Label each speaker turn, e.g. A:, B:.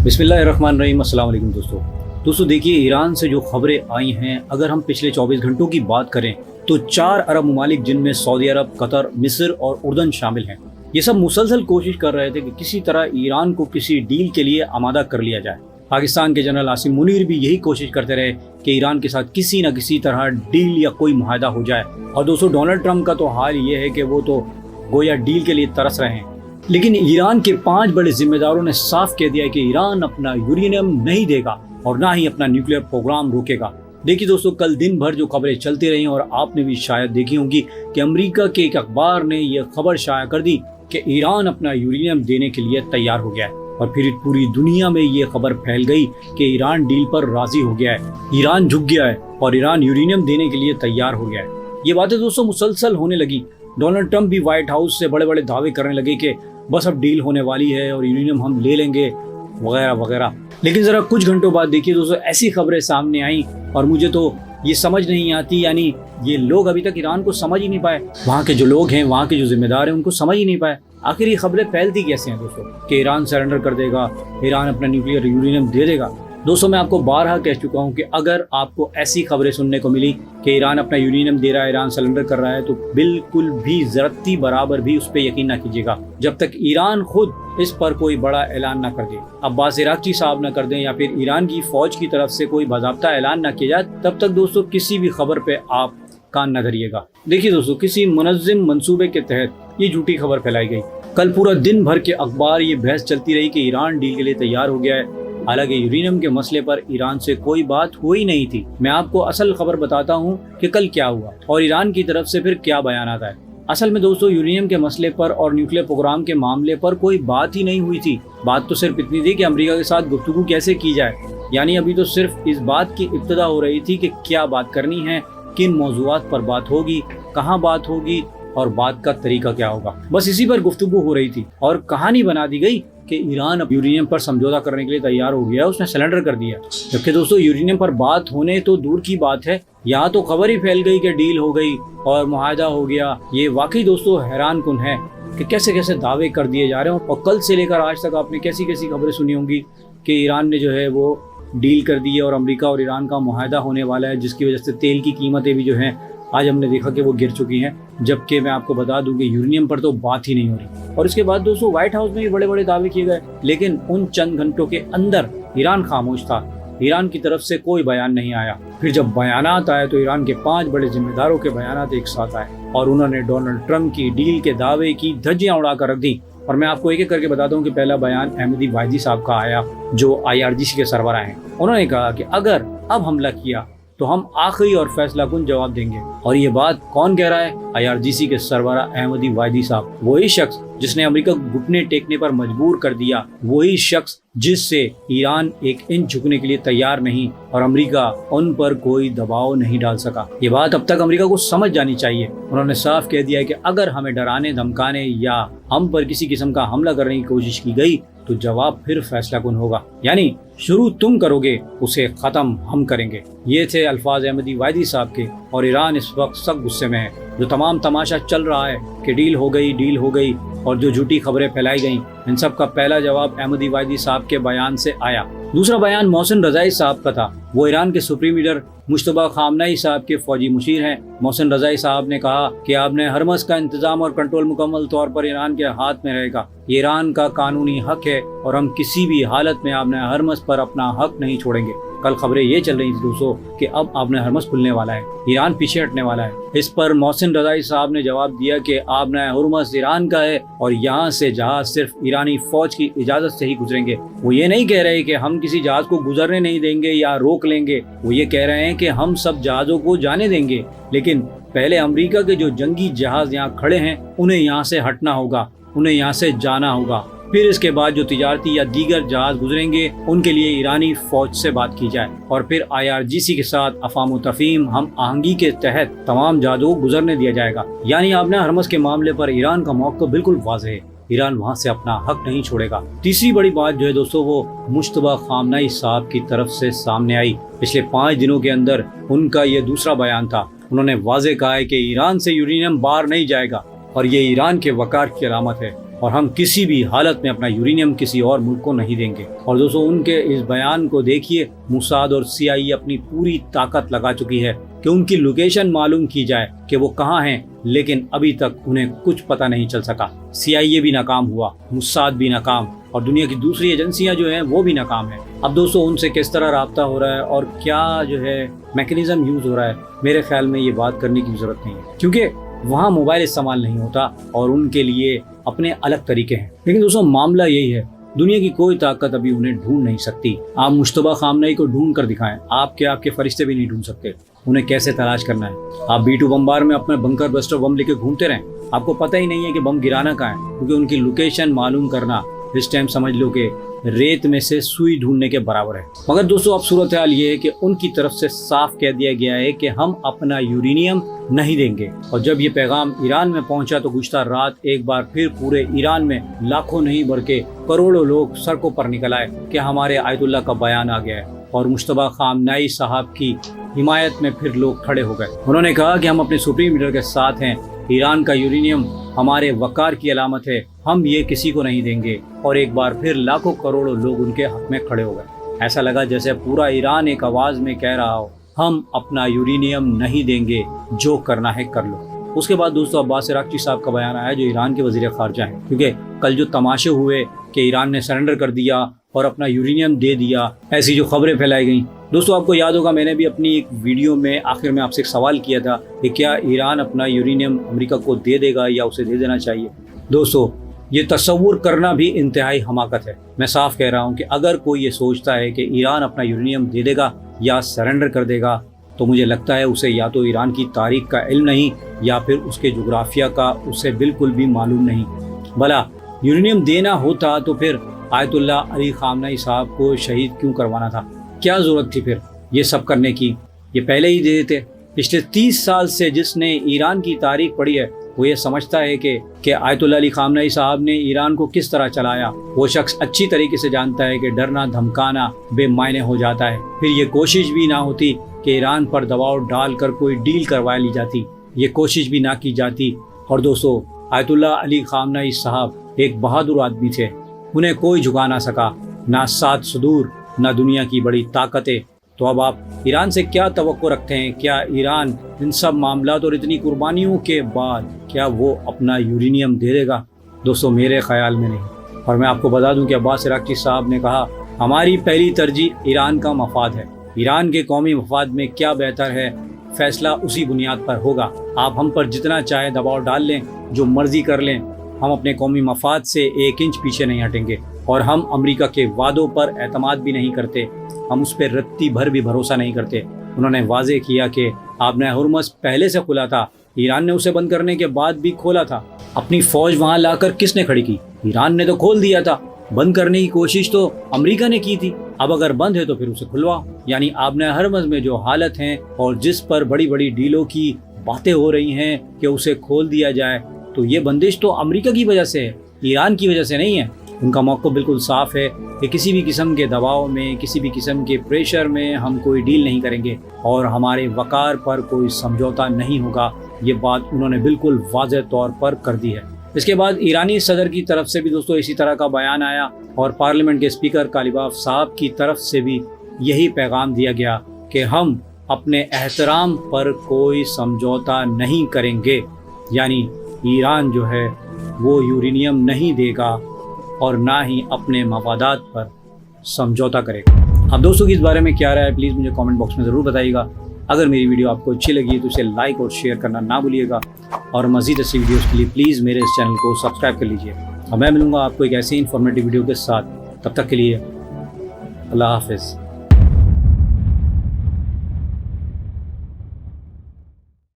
A: बिस्मिल्लाहिर्रहमानिर्रहीम। अस्सलाम वालेकुम दोस्तों देखिए, ईरान से जो खबरें आई हैं, अगर हम पिछले 24 घंटों की बात करें तो 4 अरब ममालिक जिनमें सऊदी अरब, कतर, मिस्र और उर्दन शामिल हैं, ये सब मुसलसल कोशिश कर रहे थे कि किसी तरह ईरान को किसी डील के लिए आमादा कर लिया जाए। पाकिस्तान के जनरल आसिम मुनीर भी यही कोशिश करते रहे कि ईरान के साथ किसी न किसी तरह डील या कोई मुआहदा हो जाए। और दोस्तों, डोनाल्ड ट्रंप का तो हाल ये है कि वो तो गोया डील के लिए तरस रहे हैं। लेकिन ईरान के 5 बड़े जिम्मेदारों ने साफ कह दिया है कि ईरान अपना यूरेनियम नहीं देगा और ना ही अपना न्यूक्लियर प्रोग्राम रोकेगा। देखिए दोस्तों, कल दिन भर जो खबरें चलती रही और आपने भी शायद देखी होंगी कि अमेरिका के एक अखबार ने यह खबर शाया कर दी कि ईरान अपना यूरेनियम देने के लिए तैयार हो गया है। और फिर पूरी दुनिया में ये खबर फैल गई कि ईरान डील पर राजी हो गया है, ईरान झुक गया है और ईरान यूरेनियम देने के लिए तैयार हो गया है। ये बातें दोस्तों मुसलसल होने लगी। डोनाल्ड ट्रंप भी व्हाइट हाउस से बड़े बड़े दावे करने लगे कि बस अब डील होने वाली है और यूरेनियम हम ले लेंगे वगैरह वगैरह। लेकिन ज़रा कुछ घंटों बाद देखिए दोस्तों, ऐसी खबरें सामने आई और मुझे तो ये समझ नहीं आती, यानी ये लोग अभी तक ईरान को समझ ही नहीं पाए। वहाँ के जो लोग हैं, वहाँ के जो जिम्मेदार हैं, उनको समझ ही नहीं पाए आखिर ये खबरें फैलती कैसे हैं दोस्तों कि ईरान सरेंडर कर देगा, ईरान अपना न्यूक्लियर यूरेनियम दे देगा। दोस्तों, मैं आपको बारहा कह चुका हूँ कि अगर आपको ऐसी खबरें सुनने को मिली कि ईरान अपना यूरेनियम दे रहा है, ईरान सरेंडर कर रहा है, तो बिल्कुल भी ज़रती बराबर भी उस पर यकीन ना कीजिएगा जब तक ईरान खुद इस पर कोई बड़ा ऐलान ना कर दे, अब्बास इराक़ची साहब ना कर दें या फिर ईरान की फ़ौज की तरफ से कोई बाज़ाब्ता ऐलान ना किया जाए, तब तक दोस्तों किसी भी खबर पे आप कान न धरिएगा। देखिए दोस्तों, किसी मुनज़्ज़म मंसूबे के तहत ये झूठी खबर फैलाई गई। कल पूरा दिन भर के अखबार ये बहस चलती रही कि ईरान डील के लिए तैयार हो गया है। हालांकि यूरेनियम के मसले पर ईरान से कोई बात हुई नहीं थी। मैं आपको असल खबर बताता हूँ कि कल क्या हुआ और ईरान की तरफ से फिर क्या बयान आता है। असल में दोस्तों, यूरेनियम के मसले पर और न्यूक्लियर प्रोग्राम के मामले पर कोई बात ही नहीं हुई थी। बात तो सिर्फ इतनी थी कि अमेरिका के साथ गुफ्तगू कैसे की जाए, यानी अभी तो सिर्फ इस बात की इब्तिदा हो रही थी कि क्या बात करनी है, किन मौज़ूआत पर बात होगी, कहाँ बात होगी और बात का तरीका क्या होगा। बस इसी पर गुफ्तगू हो रही थी और कहानी बना दी गई कि ईरान अब यूरेनियम पर समझौता करने के लिए तैयार हो गया, उसने सरेंडर कर दिया। जबकि दोस्तों, यूरेनियम पर बात होने तो दूर की बात है, यहाँ तो खबर ही फैल गई कि डील हो गई और मुआहदा हो गया। ये वाकई दोस्तों हैरान कुन है कि कैसे कैसे दावे कर दिए जा रहे हैं। और कल से लेकर आज तक आपने कैसी कैसी खबरें सुनी होंगी कि ईरान ने जो है वो डील कर दी है और अमेरिका और ईरान का मुआहदा होने वाला है, जिसकी वजह से तेल की कीमतें भी जो हैं आज हमने देखा कि वो गिर चुकी हैं। जबकि मैं आपको बता दूं कि यूरेनियम पर तो बात ही नहीं हो रही। और इसके बाद दोस्तों, व्हाइट हाउस में भी बड़े बड़े दावे किए गए, लेकिन उन चंद घंटों के अंदर ईरान खामोश था। ईरान की तरफ से कोई बयान नहीं आया। फिर जब बयानात आए तो ईरान के 5 बड़े जिम्मेदारों के बयानात एक साथ आए और उन्होंने डोनाल्ड ट्रंप की डील के दावे की धज्जियां उड़ाकर रख दी। और मैं आपको एक एक करके बताता हूँ कि पहला बयान अहमदी वाहिदी साहब का आया, जो IRGC के सरबराह हैं। उन्होंने कहा कि अगर अब हमला किया तो हम आखिरी और फैसला कुन जवाब देंगे। और ये बात कौन कह रहा है? IRGC के सरबराह अहमदी वाहिदी साहब, वही शख्स जिसने अमेरिका घुटने टेकने पर मजबूर कर दिया, वही शख्स जिससे ईरान 1 इंच झुकने के लिए तैयार नहीं और अमेरिका उन पर कोई दबाव नहीं डाल सका। ये बात अब तक अमेरिका को समझ जानी चाहिए। उन्होंने साफ कह दिया है कि अगर हमें डराने, धमकाने या हम पर किसी किस्म का हमला करने की कोशिश की गई तो जवाब फिर फैसला कुन होगा, यानी शुरू तुम करोगे, उसे खत्म हम करेंगे। ये थे अल्फाज अहमदी वाहिदी साहब के। और ईरान इस वक्त सख्त गुस्से में है। जो तमाम तमाशा चल रहा है कि डील हो गई और जो झूठी खबरें फैलाई गई, इन सब का पहला जवाब अहमदी वाहिदी साहब के बयान से आया। दूसरा बयान मोहसिन रज़ाई साहब का था। वो ईरान के सुप्रीम लीडर मुश्तबा खामनेई साहब के फौजी मुशीर हैं। मोहसिन रज़ाई साहब ने कहा कि आपने हरमस का इंतजाम और कंट्रोल मुकम्मल तौर पर ईरान के हाथ में रहेगा। ये ईरान का कानूनी हक है और हम किसी भी हालत में आपने हरमस पर अपना हक नहीं छोड़ेंगे। कल खबरें ये चल रही थी दोस्तों कि अब आपने हरमस खुलने वाला है, ईरान पीछे हटने वाला है। इस पर मोहसिन रज़ाई साहब ने जवाब दिया कि आपने हरमस ईरान का है और यहाँ से जहाज सिर्फ ईरानी फौज की इजाजत से ही गुजरेंगे। वो ये नहीं कह रहे कि हम किसी जहाज को गुजरने नहीं देंगे या रोक लेंगे। वो ये कह रहे हैं कि हम सब जहाजों को जाने देंगे, लेकिन पहले अमेरिका के जो जंगी जहाज यहाँ खड़े हैं उन्हें यहाँ से हटना होगा, उन्हें यहाँ से जाना होगा। फिर इसके बाद जो तिजारती या दीगर जहाज गुजरेंगे उनके लिए ईरानी फौज से बात की जाए और फिर IRGC के साथ अफ़ाम तफ़हीम हम आहंगी के तहत तमाम जहाजों को गुजरने दिया जाएगा। यानी आपने हरमस के मामले पर ईरान का मौक़िफ़ बिल्कुल वाज़ेह है, ईरान वहाँ से अपना हक नहीं छोड़ेगा। तीसरी बड़ी बात जो है दोस्तों, वो मुश्तबा खामनेई साहब की तरफ से सामने आई। पिछले 5 दिनों के अंदर उनका ये दूसरा बयान था। उन्होंने वाज़ेह कहा है कि ईरान से यूरेनियम बाहर नहीं जाएगा और ये ईरान के वक़ार की अलामत है। اور ہم کسی بھی حالت میں اپنا یورینیم کسی اور ملک کو نہیں دیں گے۔ اور دوستو ان کے اس بیان کو دیکھیے، موساد اور CIA اپنی پوری طاقت لگا چکی ہے کہ ان کی لوکیشن معلوم کی جائے کہ وہ کہاں ہیں، لیکن ابھی تک انہیں کچھ پتہ نہیں چل سکا۔ CIA بھی ناکام ہوا، موساد بھی ناکام، اور دنیا کی دوسری ایجنسیاں جو ہیں وہ بھی ناکام ہیں۔ اب دوستو ان سے کس طرح رابطہ ہو رہا ہے اور کیا جو ہے میکنزم یوز ہو رہا ہے، میرے خیال میں یہ بات کرنے کی ضرورت نہیں ہے، کیونکہ وہاں موبائل استعمال نہیں ہوتا اور ان کے لیے اپنے الگ طریقے ہیں۔ لیکن دوستو معاملہ یہی ہے، دنیا کی کوئی طاقت ابھی انہیں ڈھونڈ نہیں سکتی۔ آپ مشتبہ خامنہئی کو ڈھونڈ کر دکھائیں، آپ کے فرشتے بھی نہیں ڈھونڈ سکتے۔ انہیں کیسے تلاش کرنا ہے؟ آپ B2 بمبار میں اپنے بنکر بسٹر بم لے کے گھومتے رہیں، آپ کو پتہ ہی نہیں ہے کہ بم گرانا کہاں ہے، کیونکہ ان کی لوکیشن معلوم کرنا اس ٹائم سمجھ لو کہ ریت میں سے سوئی ڈھونڈنے کے برابر ہے۔ مگر دوستو اب صورتحال یہ ہے کہ ان کی طرف سے صاف کہہ دیا گیا ہے کہ ہم اپنا یورینیم نہیں دیں گے۔ اور جب یہ پیغام ایران میں پہنچا تو گزشتہ رات ایک بار پھر پورے ایران میں لاکھوں نہیں بلکہ کروڑوں لوگ سڑکوں پر نکل آئے کہ ہمارے آیت اللہ کا بیان آ گیا ہے، اور مشتبہ خامنہئی صاحب کی حمایت میں پھر لوگ کھڑے ہو گئے۔ انہوں نے کہا کہ ہم اپنے سپریم لیڈر کے ساتھ ہیں، ایران کا یورینیم ہمارے وقار کی علامت ہے، ہم یہ کسی کو نہیں دیں گے۔ اور ایک بار پھر لاکھوں کروڑوں لوگ ان کے حق میں کھڑے ہو گئے۔ ایسا لگا جیسے پورا ایران ایک آواز میں کہہ رہا ہو، ہم اپنا یورینیم نہیں دیں گے، جو کرنا ہے کر لو۔ اس کے بعد دوستو عباس عراقچی صاحب کا بیان آیا جو ایران کے وزیر خارجہ ہیں، کیونکہ کل جو تماشے ہوئے کہ ایران نے سرنڈر کر دیا اور اپنا یورینیم دے دیا، ایسی جو خبریں پھیلائی گئیں، دوستو آپ کو یاد ہوگا میں نے بھی اپنی ایک ویڈیو میں آخر میں آپ سے ایک سوال کیا تھا کہ کیا ایران اپنا یورینیم امریکہ کو دے دے گا یا اسے دے دینا چاہیے۔ دوستو یہ تصور کرنا بھی انتہائی حماقت ہے۔ میں صاف کہہ رہا ہوں کہ اگر کوئی یہ سوچتا ہے کہ ایران اپنا یورینیم دے دے گا یا سرنڈر کر دے گا، تو مجھے لگتا ہے اسے یا تو ایران کی تاریخ کا علم نہیں یا پھر اس کے جغرافیہ کا اسے بالکل بھی معلوم نہیں۔ بھلا یورینیم دینا ہوتا تو پھر آیت اللہ علی خامنہئی صاحب کو شہید کیوں کروانا تھا؟ کیا ضرورت تھی پھر یہ سب کرنے کی؟ یہ پہلے ہی دے دیتے۔ پچھلے 30 سال سے جس نے ایران کی تاریخ پڑھی ہے وہ یہ سمجھتا ہے کہ آیت اللہ علی خامنہئی صاحب نے ایران کو کس طرح چلایا۔ وہ شخص اچھی طریقے سے جانتا ہے کہ ڈرنا دھمکانا بے معنی ہو جاتا ہے۔ پھر یہ کوشش بھی نہ ہوتی کہ ایران پر دباؤ ڈال کر کوئی ڈیل کروا لی جاتی، یہ کوشش بھی نہ کی جاتی۔ اور دوستو آیت اللہ علی خامنہئی صاحب ایک بہادر آدمی تھے، انہیں کوئی جھکا نہ سکا، نہ سات صدور نہ دنیا کی بڑی طاقتیں۔ تو اب آپ ایران سے کیا توقع رکھتے ہیں؟ کیا ایران ان سب معاملات اور اتنی قربانیوں کے بعد کیا وہ اپنا یورینیم دے دے گا؟ دوستو میرے خیال میں نہیں۔ اور میں آپ کو بتا دوں کہ عباس عراقچی صاحب نے کہا ہماری پہلی ترجیح ایران کا مفاد ہے، ایران کے قومی مفاد میں کیا بہتر ہے فیصلہ اسی بنیاد پر ہوگا۔ آپ ہم پر جتنا چاہے دباؤ ڈال لیں، جو مرضی کر لیں، ہم اپنے قومی مفاد سے 1 انچ پیچھے نہیں ہٹیں گے، اور ہم امریکہ کے وعدوں پر اعتماد بھی نہیں کرتے، ہم اس پہ رتی بھر بھی بھروسہ نہیں کرتے۔ انہوں نے واضح کیا کہ آبِ ہرمز پہلے سے کھلا تھا، ایران نے اسے بند کرنے کے بعد بھی کھولا تھا۔ اپنی فوج وہاں لا کر کس نے کھڑی کی؟ ایران نے تو کھول دیا تھا۔ بند کرنے کی کوشش تو امریکہ نے کی تھی، اب اگر بند ہے تو پھر اسے کھلوا۔ یعنی آبِ ہرمز میں جو حالت ہیں اور جس پر بڑی بڑی ڈیلوں کی باتیں ہو رہی ہیں کہ اسے کھول دیا جائے، تو یہ بندش تو امریکہ کی وجہ سے ہے، ایران کی وجہ سے نہیں ہے۔ ان کا موقف بالکل صاف ہے کہ کسی بھی قسم کے دباؤ میں، کسی بھی قسم کے پریشر میں ہم کوئی ڈیل نہیں کریں گے اور ہمارے وقار پر کوئی سمجھوتا نہیں ہوگا۔ یہ بات انہوں نے بالکل واضح طور پر کر دی ہے۔ اس کے بعد ایرانی صدر کی طرف سے بھی دوستو اسی طرح کا بیان آیا، اور پارلیمنٹ کے اسپیکر کالیباف صاحب کی طرف سے بھی یہی پیغام دیا گیا کہ ہم اپنے احترام پر کوئی سمجھوتا نہیں کریں گے۔ یعنی ایران جو ہے وہ یورینیم نہیں دے گا اور نہ ہی اپنے مفادات پر سمجھوتا کرے گا۔ اب دوستوں کی اس بارے میں کیا رائے ہے پلیز مجھے کامنٹ باکس میں ضرور بتائیے گا۔ اگر میری ویڈیو آپ کو اچھی لگی تو اسے لائک اور شیئر کرنا نہ بھولیے گا، اور مزید ایسی ویڈیوز کے لیے پلیز میرے اس چینل کو سبسکرائب کر لیجیے۔ اور میں ملوں گا آپ کو ایک ایسی انفارمیٹیو ویڈیو کے ساتھ، تب تک کے لیے اللہ حافظ۔